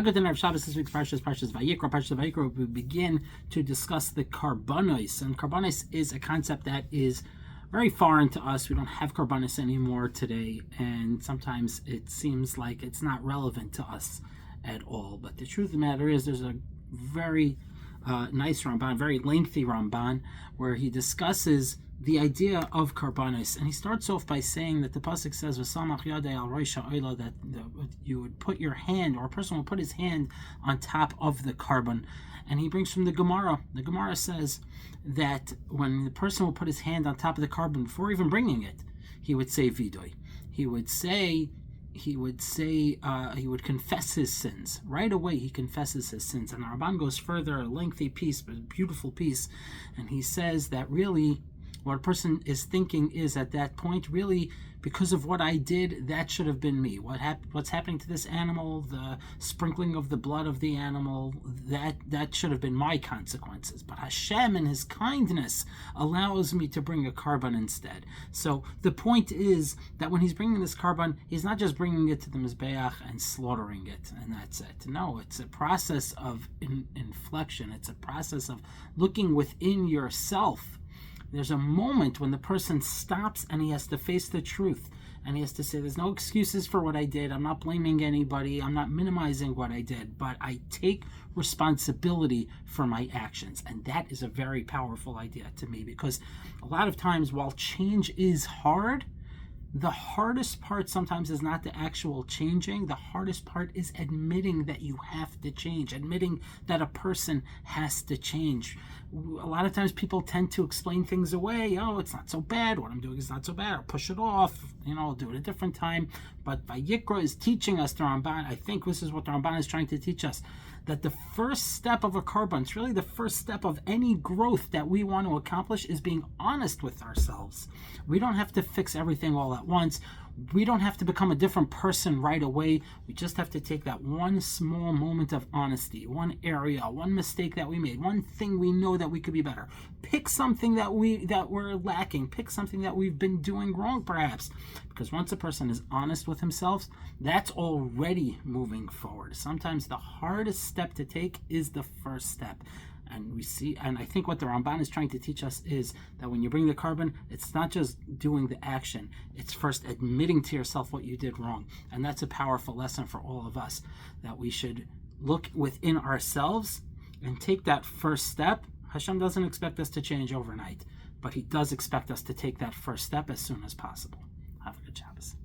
Good night, Shabbos. This week's Parshas Vayikra. Parshas Vayikra, we begin to discuss the karbanos, and karbanos is a concept that is very foreign to us. We don't have karbanos anymore today, and sometimes it seems like it's not relevant to us at all. But the truth of the matter is, there's a very nice Ramban, very lengthy Ramban, where he discusses the idea of karbanos, and he starts off by saying that the pasuk says that you would put your hand, or a person will put his hand on top of the carbon, and he brings from the Gemara. The Gemara says that when the person will put his hand on top of the carbon before even bringing it, he would say vidoy. He would confess his sins. Right away he confesses his sins. And the Ramban goes further, a lengthy piece, but a beautiful piece, and he says that really what a person is thinking is, at that point, really, because of what I did, that should have been me. What's happening to this animal, the sprinkling of the blood of the animal, that should have been my consequences. But Hashem, in His kindness, allows me to bring a carbon instead. So the point is that when He's bringing this carbon, He's not just bringing it to the Mizbeach and slaughtering it, and that's it. No, it's a process of inflection. It's a process of looking within yourself. There's a moment when the person stops and he has to face the truth, and he has to say, there's no excuses for what I did. I'm not blaming anybody. I'm not minimizing what I did, but I take responsibility for my actions. And that is a very powerful idea to me, because a lot of times, while change is hard, the hardest part sometimes is not the actual changing. The hardest part is admitting that you have to change, admitting that a person has to change. A lot of times people tend to explain things away. Oh, it's not so bad. What I'm doing is not so bad. I'll push it off. I'll do it a different time. But Vayikra is teaching us, the Ramban, I think this is what the Ramban is trying to teach us, that the first step of a carbon, it's really the first step of any growth that we want to accomplish, is being honest with ourselves. We don't have to fix everything all at once. We don't have to become a different person right away. We just have to take that one small moment of honesty, one area, one mistake that we made, one thing we know that we could be better. Pick something that we're lacking. Pick something that we've been doing wrong, perhaps. Because once a person is honest with himself, that's already moving forward. Sometimes the hardest step to take is the first step. And I think what the Ramban is trying to teach us is that when you bring the carbon, it's not just doing the action. It's first admitting to yourself what you did wrong. And that's a powerful lesson for all of us, that we should look within ourselves and take that first step. Hashem doesn't expect us to change overnight, but He does expect us to take that first step as soon as possible. Have a good Shabbos.